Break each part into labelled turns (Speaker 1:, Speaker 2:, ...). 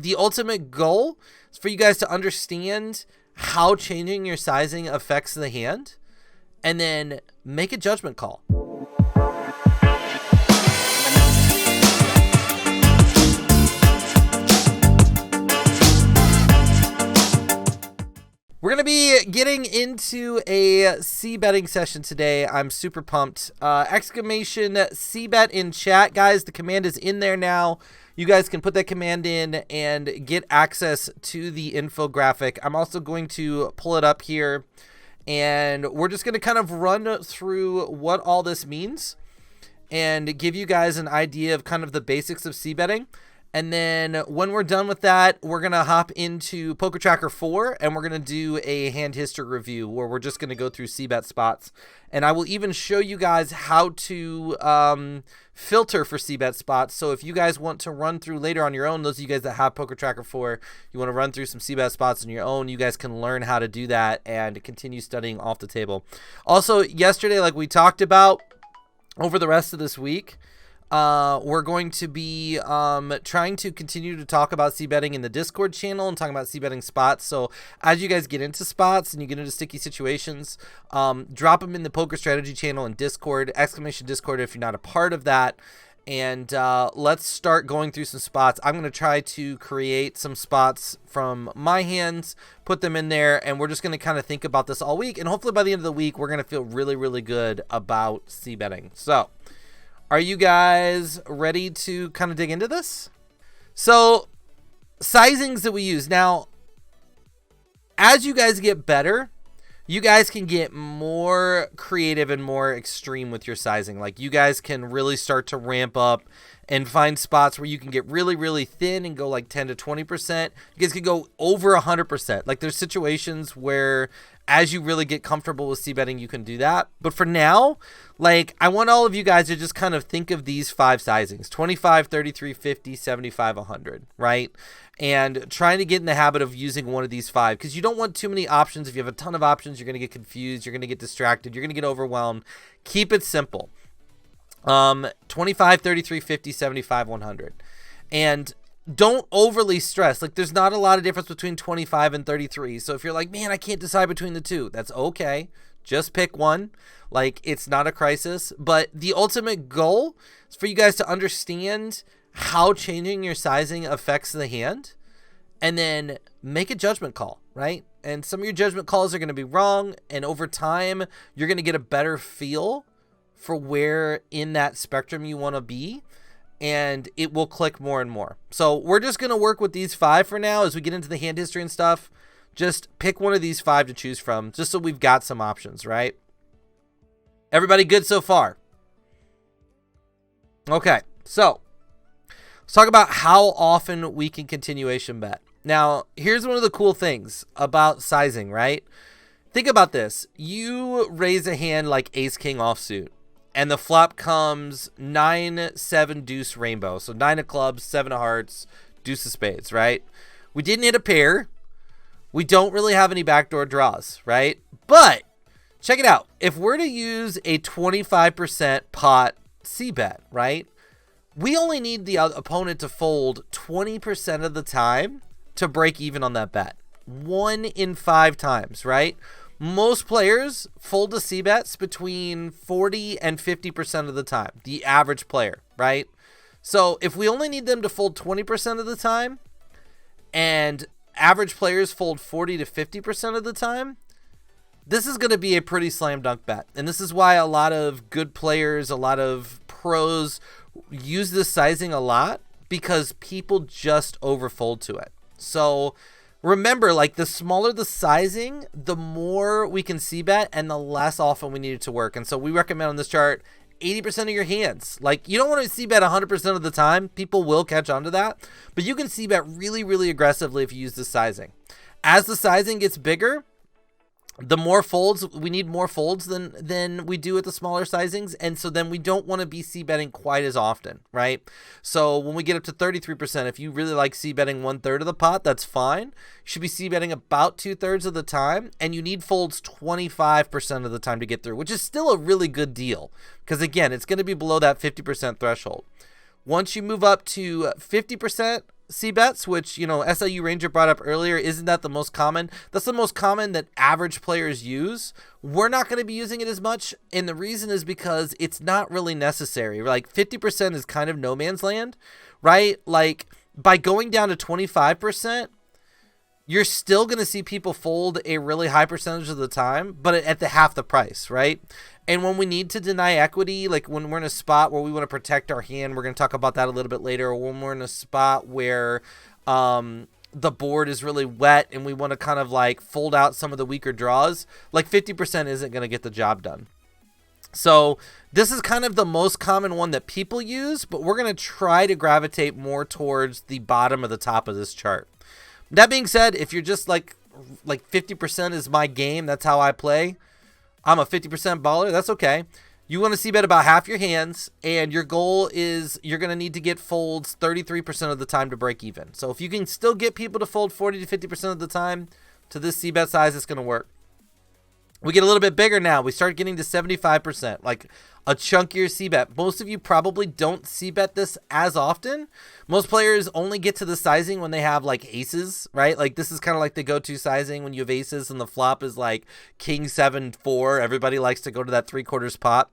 Speaker 1: The ultimate goal is for you guys to understand how changing your sizing affects the hand, and then make a judgment call. We're going to be getting into a c-betting session today. I'm super pumped. Exclamation c-bet in chat, guys. The command is in there now. You guys can put that command in and get access to the infographic. I'm also going to pull it up here, and we're just going to kind of run through what all this means and give you guys an idea of kind of the basics of c-betting. And then when we're done with that, we're going to hop into Poker Tracker 4, and we're going to do a hand history review where we're just going to go through c-bet spots. And I will even show you guys how to filter for c-bet spots. So if you guys want to run through later on your own, those of you guys that have Poker Tracker 4, you want to run through some c-bet spots on your own, you guys can learn how to do that and continue studying off the table. Also, yesterday, like we talked about, over the rest of this week, we're going to be trying to continue to talk about c-betting in the Discord channel and talking about c-betting spots. So as you guys get into spots and you get into sticky situations, drop them in the Poker Strategy channel in Discord, exclamation Discord if you're not a part of that. And let's start going through some spots. I'm going to try to create some spots from my hands, put them in there, and we're just going to kind of think about this all week. And hopefully by the end of the week, we're going to feel really, really good about c-betting. So are you guys ready to kind of dig into this? So, sizings that we use. Now, as you guys get better, you guys can get more creative and more extreme with your sizing. Like, you guys can really start to ramp up and find spots where you can get really, really thin and go like 10 to 20%. You guys can go over 100%. Like, there's situations where as you really get comfortable with c-betting, you can do that. But for now, like, I want all of you guys to just kind of think of these 5 sizings: 25, 33, 50, 75, 100, right? And trying to get in the habit of using one of these 5, because you don't want too many options. If you have a ton of options, you're going to get confused, you're going to get distracted, you're going to get overwhelmed. Keep it simple. 25, 33, 50, 75, 100. And don't overly stress. Like, there's not a lot of difference between 25 and 33. So if you're like, man, I can't decide between the two, that's okay. Just pick one. Like, it's not a crisis. But the ultimate goal is for you guys to understand how changing your sizing affects the hand, and then make a judgment call, right? And some of your judgment calls are going to be wrong, and over time, you're going to get a better feel for where in that spectrum you want to be, and it will click more and more. So we're just going to work with these 5 for now. As we get into the hand history and stuff, just pick one of these 5 to choose from, just so we've got some options, right? Everybody good so far? Okay, so let's talk about how often we can continuation bet. Now, here's one of the cool things about sizing, right? Think about this. You raise a hand like ace king offsuit, and the flop comes 9, 7, deuce, rainbow. So 9 of clubs, 7 of hearts, deuce of spades, right? We didn't hit a pair. We don't really have any backdoor draws, right? But check it out. If we're to use a 25% pot c-bet, right? We only need the opponent to fold 20% of the time to break even on that bet. 1 in 5 times, right? Most players fold to c-bets between 40 and 50% of the time, the average player, right? So if we only need them to fold 20% of the time, and average players fold 40 to 50% of the time, this is going to be a pretty slam dunk bet. And this is why a lot of good players, a lot of pros use this sizing a lot, because people just overfold to it. So remember, like, the smaller the sizing, the more we can c-bet and the less often we need it to work. And so we recommend on this chart 80% of your hands. Like, you don't want to c-bet 100% of the time. People will catch on to that. But you can c-bet really, really aggressively if you use this sizing. As the sizing gets bigger, the more folds, we need more folds than we do at the smaller sizings. And so then we don't want to be c-betting quite as often, right? So when we get up to 33%, if you really like c-betting 1/3 of the pot, that's fine. You should be c-betting about 2/3 of the time. And you need folds 25% of the time to get through, which is still a really good deal. Because again, it's going to be below that 50% threshold. Once you move up to 50%, c-bets, which, SLU Ranger brought up earlier. Isn't that the most common? That's the most common that average players use. We're not going to be using it as much, and the reason is because it's not really necessary. Like 50% is kind of no man's land, right? Like by going down to 25%, you're still going to see people fold a really high percentage of the time, but at the half the price, right? And when we need to deny equity, like when we're in a spot where we want to protect our hand, we're going to talk about that a little bit later, or when we're in a spot where the board is really wet and we want to kind of like fold out some of the weaker draws, like 50% isn't going to get the job done. So this is kind of the most common one that people use, but we're going to try to gravitate more towards the bottom of the top of this chart. That being said, if you're just like 50% is my game, that's how I play, I'm a 50% baller, that's okay. You want to see bet about half your hands, and your goal is you're going to need to get folds 33% of the time to break even. So if you can still get people to fold 40 to 50% of the time to this c-bet size, it's going to work. We get a little bit bigger now. We start getting to 75%, like a chunkier c-bet. Most of you probably don't c-bet this as often. Most players only get to the sizing when they have like aces, right? Like this is kind of like the go-to sizing when you have aces and the flop is like king 7-4. Everybody likes to go to that 3/4 pot.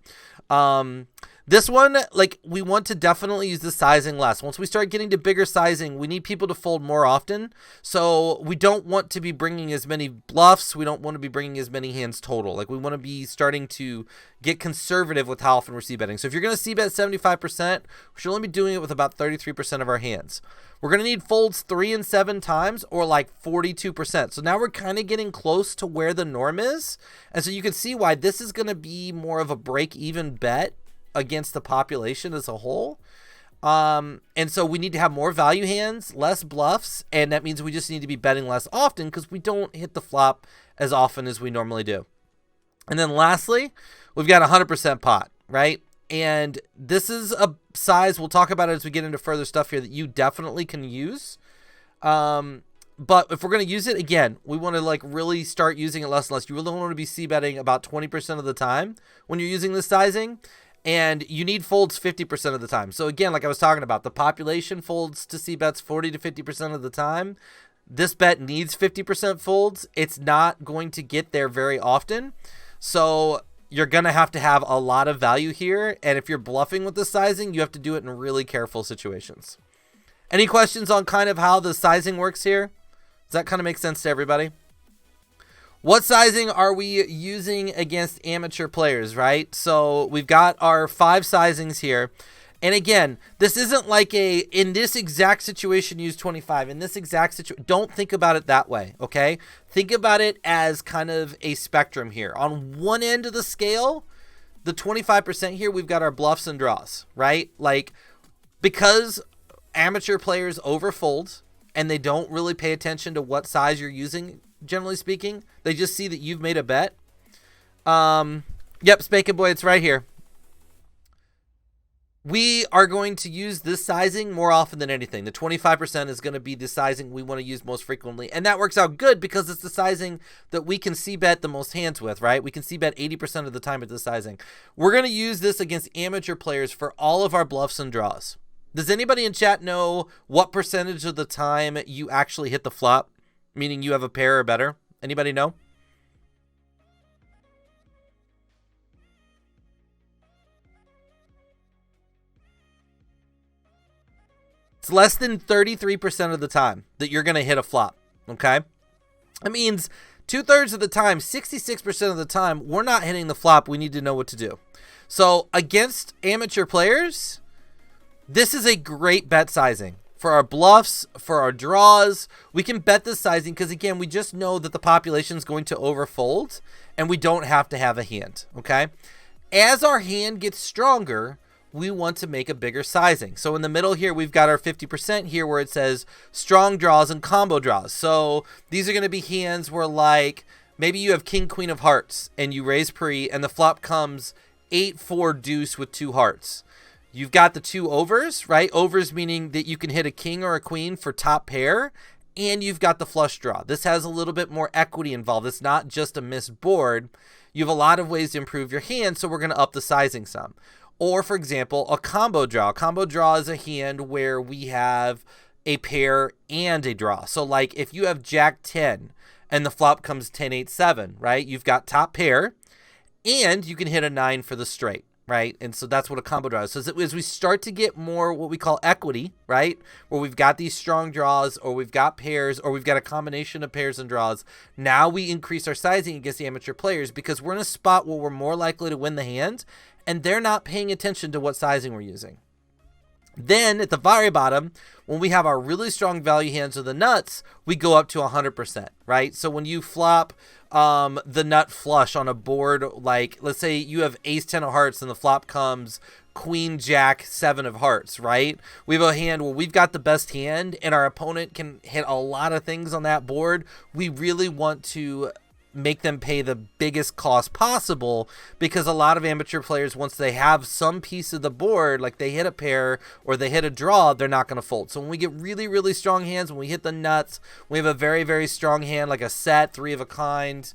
Speaker 1: This one, like we want to definitely use the sizing less. Once we start getting to bigger sizing, we need people to fold more often. So we don't want to be bringing as many bluffs. We don't want to be bringing as many hands total. Like we want to be starting to get conservative with how often we're c-betting. So if you're going to c-bet 75%, we should only be doing it with about 33% of our hands. We're going to need folds 3 and 7 times, or like 42%. So now we're kind of getting close to where the norm is. And so you can see why this is going to be more of a break-even bet against the population as a whole. And so we need to have more value hands, less bluffs, and that means we just need to be betting less often because we don't hit the flop as often as we normally do. And then lastly, we've got 100% pot, right? And this is a size, we'll talk about it as we get into further stuff here, that you definitely can use. But if we're going to use it, again, we want to like really start using it less and less. You really want to be c-betting about 20% of the time when you're using this sizing. And you need folds 50% of the time. So again, like I was talking about, the population folds to c-bets 40 to 50% of the time. This bet needs 50% folds. It's not going to get there very often. So you're going to have a lot of value here. And if you're bluffing with the sizing, you have to do it in really careful situations. Any questions on kind of how the sizing works here? Does that kind of make sense to everybody? What sizing are we using against amateur players, right? So we've got our 5 sizings here. And again, this isn't like in this exact situation, use 25. In this exact situation, don't think about it that way, okay? Think about it as kind of a spectrum here. On one end of the scale, the 25% here, we've got our bluffs and draws, right? Like, because amateur players overfold and they don't really pay attention to what size you're using, generally speaking, they just see that you've made a bet. Yep, Spankin' Boy, it's right here. We are going to use this sizing more often than anything. The 25% is going to be the sizing we want to use most frequently. And that works out good because it's the sizing that we can c-bet the most hands with, right? We can c-bet 80% of the time at this sizing. We're going to use this against amateur players for all of our bluffs and draws. Does anybody in chat know what percentage of the time you actually hit the flop? Meaning you have a pair or better. Anybody know? It's less than 33% of the time that you're going to hit a flop, okay? That means 2/3 of the time, 66% of the time, we're not hitting the flop. We need to know what to do. So against amateur players, this is a great bet sizing. For our bluffs, for our draws, we can bet this sizing because, again, we just know that the population is going to overfold and we don't have to have a hand, okay? As our hand gets stronger, we want to make a bigger sizing. So in the middle here, we've got our 50% here where it says strong draws and combo draws. So these are going to be hands where, like, maybe you have king, queen of hearts and you raise pre and the flop comes 8-4 deuce with 2 hearts. You've got the 2 overs, right? Overs meaning that you can hit a king or a queen for top pair, and you've got the flush draw. This has a little bit more equity involved. It's not just a missed board. You have a lot of ways to improve your hand, so we're going to up the sizing some. Or, for example, a combo draw. A combo draw is a hand where we have a pair and a draw. So like if you have Jack 10 and the flop comes 10-8-7, right? You've got top pair and you can hit a 9 for the straight, right? And so that's what a combo draw is. So as we start to get more what we call equity, right? Where we've got these strong draws, or we've got pairs, or we've got a combination of pairs and draws, now we increase our sizing against the amateur players because we're in a spot where we're more likely to win the hand and they're not paying attention to what sizing we're using. Then at the very bottom, when we have our really strong value hands or the nuts, we go up to 100%, right? So when you flop the nut flush on a board, like let's say you have ace 10 of hearts and the flop comes queen jack 7 of hearts, right? We have a hand where we've got the best hand and our opponent can hit a lot of things on that board. We really want to make them pay the biggest cost possible, because a lot of amateur players, once they have some piece of the board, like they hit a pair or they hit a draw, they're not going to fold. So when we get really, really strong hands, when we hit the nuts, we have a very, very strong hand like a set, 3 of a kind,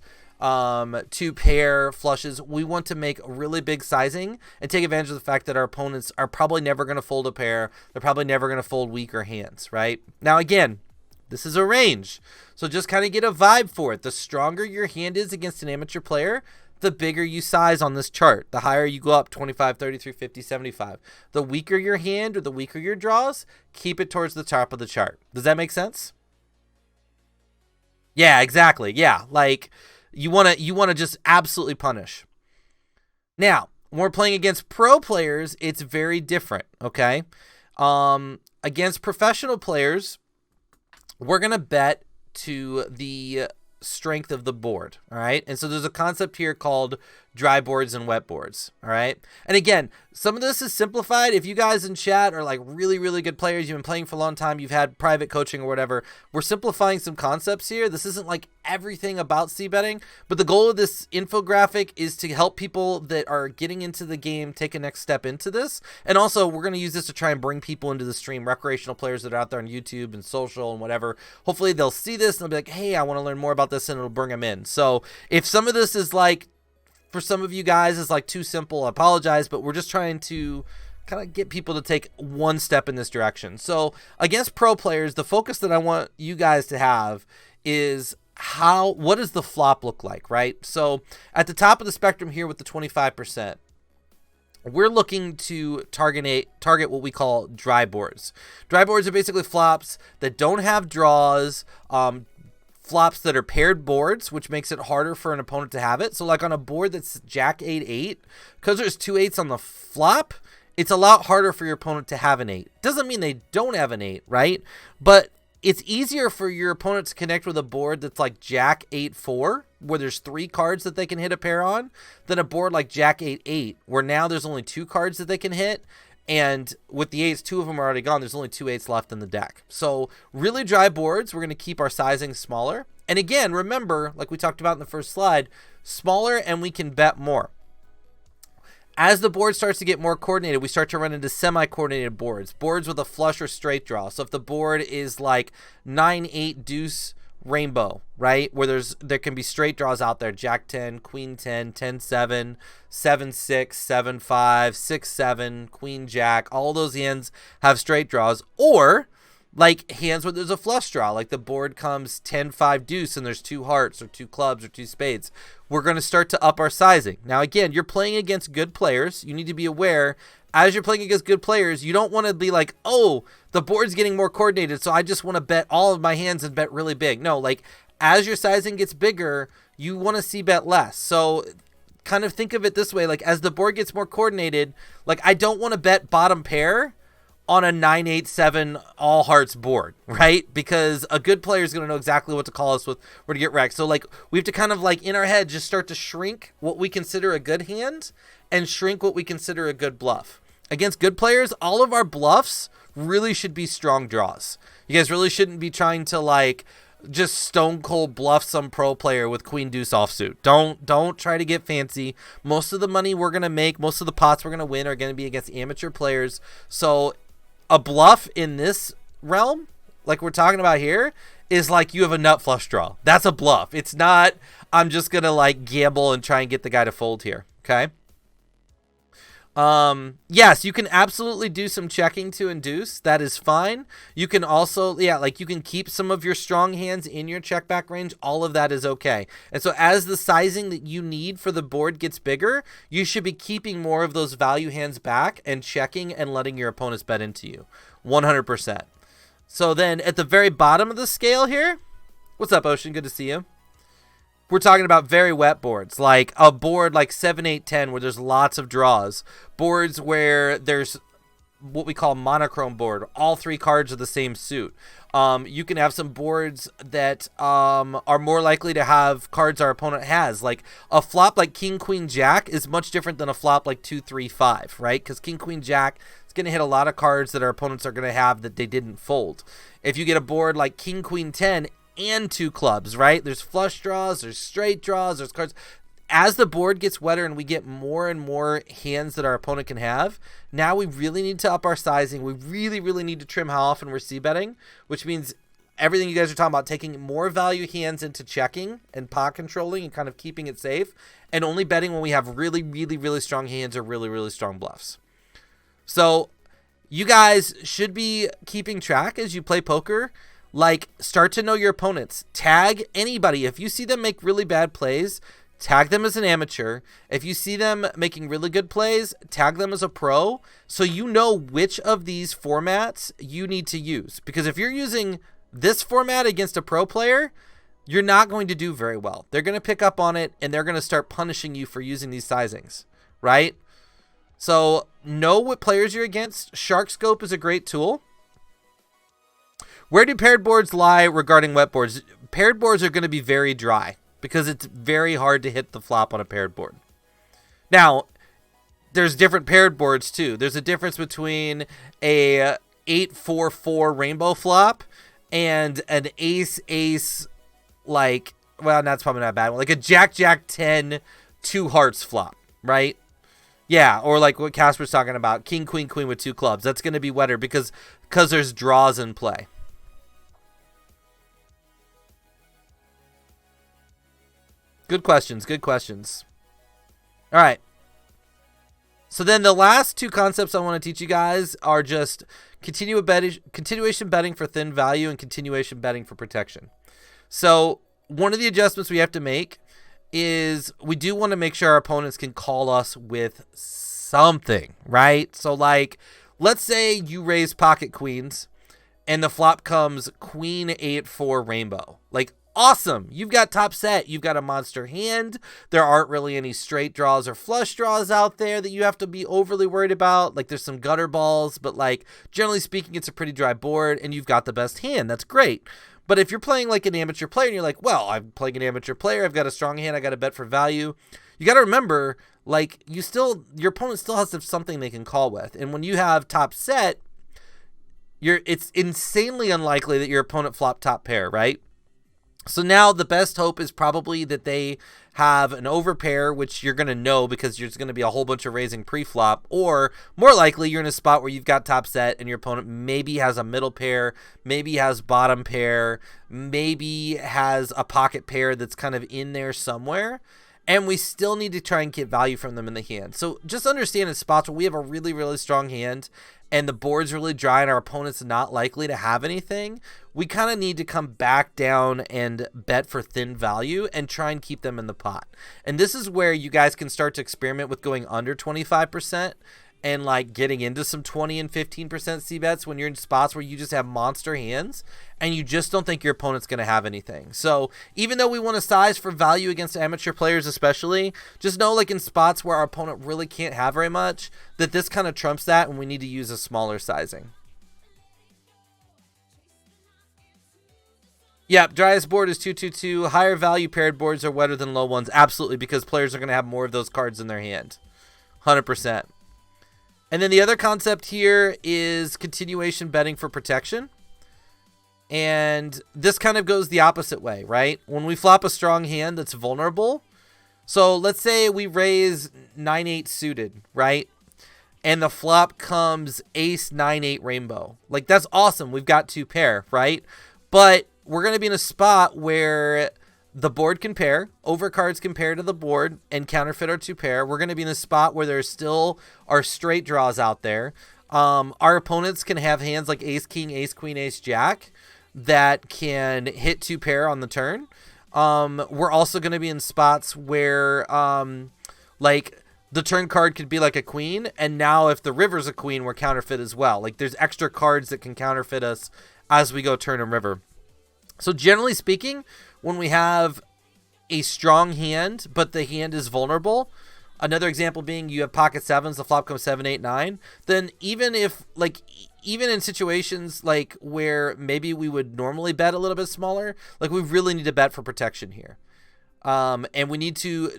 Speaker 1: 2 pair flushes, we want to make a really big sizing and take advantage of the fact that our opponents are probably never going to fold a pair. They're probably never going to fold weaker hands, right? Now again, this is a range, so just kind of get a vibe for it. The stronger your hand is against an amateur player, the bigger you size on this chart. The higher you go up, 25, 33, 50, 75. The weaker your hand or the weaker your draws, keep it towards the top of the chart. Does that make sense? Yeah, exactly. Yeah, like you want to just absolutely punish. Now, when we're playing against pro players, it's very different, okay? Against professional players, we're going to bet to the strength of the board, all right? And so there's a concept here called dry boards and wet boards, all right? And again, some of this is simplified. If you guys in chat are like really, really good players, you've been playing for a long time, you've had private coaching or whatever, we're simplifying some concepts here. This isn't like everything about c-betting, but the goal of this infographic is to help people that are getting into the game take a next step into this. And also, we're going to use this to try and bring people into the stream, recreational players that are out there on YouTube and social and whatever. Hopefully they'll see this and they'll be like, hey, I want to learn more about this, and it'll bring them in. So if some of this is like, for some of you guys, is like too simple, I apologize, but we're just trying to kind of get people to take one step in this direction. So against pro players, the focus that I want you guys to have is what does the flop look like, right? So at the top of the spectrum here with the 25%, we're looking to target what we call dry boards. Dry boards are basically flops that don't have draws, flops that are paired boards, which makes it harder for an opponent to have it. So like on a board that's Jack 8-8, because there's 2 8s on the flop, it's a lot harder for your opponent to have an 8. Doesn't mean they don't have an 8, right? But it's easier for your opponent to connect with a board that's like Jack 8-4, where there's 3 cards that they can hit a pair on, than a board like Jack 8-8, where now there's only 2 cards that they can hit. And with the 8s, 2 of them are already gone. There's only 2 8s left in the deck. So really dry boards, we're going to keep our sizing smaller. And again, remember, like we talked about in the first slide, smaller and we can bet more. As the board starts to get more coordinated, we start to run into semi-coordinated boards with a flush or straight draw. So if the board is like 9-8 deuce rainbow, right, where there can be straight draws out there, Jack 10, Queen 10, 10-7, 7-6, 7-5, 6-7, Queen Jack, all those hands have straight draws. Or like hands where there's a flush draw, like the board comes 10-5 deuce and there's 2 hearts or 2 clubs or 2 spades. We're going to start to up our sizing. Now again, you're playing against good players. You need to be aware, as you're playing against good players, you don't want to be like, oh, the board's getting more coordinated, so I just want to bet all of my hands and bet really big. No, like as your sizing gets bigger, you want to see bet less. So kind of think of it this way, like as the board gets more coordinated, like I don't want to bet bottom pair on a 9-8-7 all hearts board, right? Because a good player is going to know exactly what to call us with, where to get wrecked. So like we have to kind of like in our head just start to shrink what we consider a good hand and shrink what we consider a good bluff. Against good players, all of our bluffs really should be strong draws. You guys really shouldn't be trying to like just stone cold bluff some pro player with queen deuce offsuit. Don't try to get fancy. Most of the money we're going to make, most of the pots we're going to win are going to be against amateur players. So a bluff in this realm, like we're talking about here, is like you have a nut flush draw. That's a bluff. It's not, I'm just going to like gamble and try and get the guy to fold here. Okay. Yes, you can absolutely do some checking to induce. That is fine. You can also, like you can keep some of your strong hands in your check back range. All of that is okay. And so as the sizing that you need for the board gets bigger, you should be keeping more of those value hands back and checking and letting your opponents bet into you. 100%. So then at the very bottom of the scale here, what's up, Ocean? Good to see you. We're talking about very wet boards, like a board like 7, 8, 10, where there's lots of draws. Boards where there's what we call monochrome board. All 3 cards are the same suit. You can have some boards that are more likely to have cards our opponent has. Like a flop like King, Queen, Jack is much different than a flop like 2, 3, 5, right? Because King, Queen, Jack is going to hit a lot of cards that our opponents are going to have that they didn't fold. If you get a board like King, Queen, 10, and 2 clubs, right? There's flush draws, there's straight draws, there's cards. As the board gets wetter and we get more and more hands that our opponent can have, now we really need to up our sizing. We really, really need to trim how often we're c-betting, which means everything you guys are talking about, taking more value hands into checking and pot controlling and kind of keeping it safe, and only betting when we have really, really, really strong hands or really, really strong bluffs. So you guys should be keeping track as you play poker. Like, start to know your opponents. Tag anybody. If you see them make really bad plays, tag them as an amateur. If you see them making really good plays, tag them as a pro, so you know which of these formats you need to use. Because if you're using this format against a pro player, you're not going to do very well. They're going to pick up on it, and they're going to start punishing you for using these sizings, right? So know what players you're against. Shark Scope is a great tool. Where do paired boards lie regarding wet boards? Paired boards are going to be very dry because it's very hard to hit the flop on a paired board. Now, there's different paired boards too. There's a difference between a 8-4-4 rainbow flop and an ace-ace, like, well, that's probably not a bad one, like a Jack-Jack-10 2 hearts flop, right? Yeah, or like what Casper's talking about, King, Queen, Queen with 2 clubs. That's going to be wetter because there's draws in play. Good questions. Good questions. All right. So then the last 2 concepts I want to teach you guys are just continuation betting for thin value and continuation betting for protection. So one of the adjustments we have to make is we do want to make sure our opponents can call us with something, right? So like, let's say you raise pocket queens and the flop comes Queen 8-4 rainbow. Like, awesome. You've got top set. You've got a monster hand. There aren't really any straight draws or flush draws out there that you have to be overly worried about. Like, there's some gutter balls, but like, generally speaking, it's a pretty dry board and you've got the best hand. That's great. But if you're playing like an amateur player and you're like, well, I'm playing an amateur player, I've got a strong hand, I got to bet for value. You got to remember, like, your opponent still has to have something they can call with. And when you have top set, it's insanely unlikely that your opponent flop top pair, right? So now the best hope is probably that they have an overpair, which you're going to know because there's going to be a whole bunch of raising pre-flop, or more likely you're in a spot where you've got top set and your opponent maybe has a middle pair, maybe has bottom pair, maybe has a pocket pair that's kind of in there somewhere, and we still need to try and get value from them in the hand. So just understand in spots where we have a really, really strong hand and the board's really dry and our opponent's not likely to have anything, we kind of need to come back down and bet for thin value and try and keep them in the pot. And this is where you guys can start to experiment with going under 25% and like getting into some 20 and 15% c-bets when you're in spots where you just have monster hands and you just don't think your opponent's going to have anything. So even though we want to size for value against amateur players especially, just know like in spots where our opponent really can't have very much, that this kind of trumps that and we need to use a smaller sizing. Yep, driest board is 2-2-2. Higher value paired boards are wetter than low ones. Absolutely, because players are going to have more of those cards in their hand. 100%. And then the other concept here is continuation betting for protection. And this kind of goes the opposite way, right? When we flop a strong hand that's vulnerable. So let's say we raise 9-8 suited, right? And the flop comes ace 9-8 rainbow. Like, that's awesome. We've got 2 pair, right? But we're going to be in a spot where the board can pair, overcards can pair to the board, and counterfeit our 2 pair. We're going to be in a spot where there still are straight draws out there. Our opponents can have hands like ace, king, ace, queen, ace, jack that can hit 2 pair on the turn. We're also going to be in spots where, like, the turn card could be like a queen, and now if the river's a queen, we're counterfeit as well. Like, there's extra cards that can counterfeit us as we go turn and river. So generally speaking, when we have a strong hand, but the hand is vulnerable, another example being you have pocket 7s, the flop comes 7, 8, 9, then even in situations like where maybe we would normally bet a little bit smaller, like we really need to bet for protection here. And we need to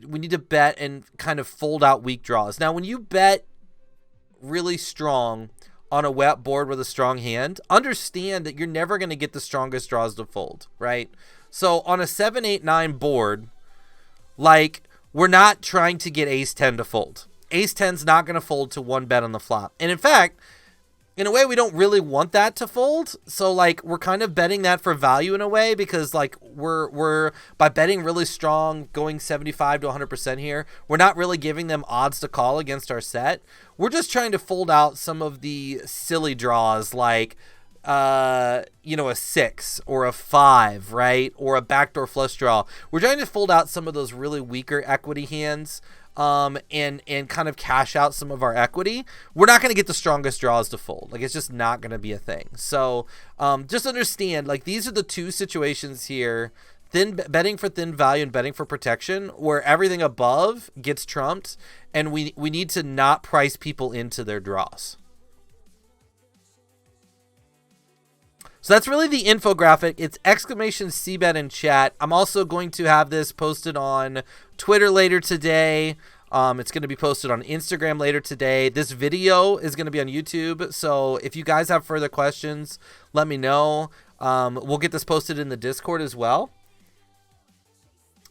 Speaker 1: bet and kind of fold out weak draws. Now, when you bet really strong on a wet board with a strong hand, understand that you're never going to get the strongest draws to fold, right? So on a 7, 8, 9 board, like, we're not trying to get ace 10 to fold. Ace 10's not going to fold to 1 bet on the flop. And in fact, in a way, we don't really want that to fold. So, like, we're kind of betting that for value in a way, because, like, we're by betting really strong, going 75 to 100% here, we're not really giving them odds to call against our set. We're just trying to fold out some of the silly draws, like, a 6 or a 5, right? Or a backdoor flush draw. We're trying to fold out some of those really weaker equity hands, and kind of cash out some of our equity. We're not going to get the strongest draws to fold. Like, it's just not going to be a thing. So, just understand, like, these are the 2 situations here: betting for thin value and betting for protection, where everything above gets trumped, and we need to not price people into their draws. So that's really the infographic. It's exclamation CBET in chat. I'm also going to have this posted on Twitter later today. It's going to be posted on Instagram later today. This video is going to be on YouTube. So if you guys have further questions, let me know. We'll get this posted in the Discord as well.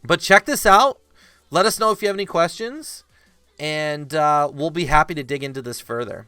Speaker 1: But check this out. Let us know if you have any questions, and we'll be happy to dig into this further.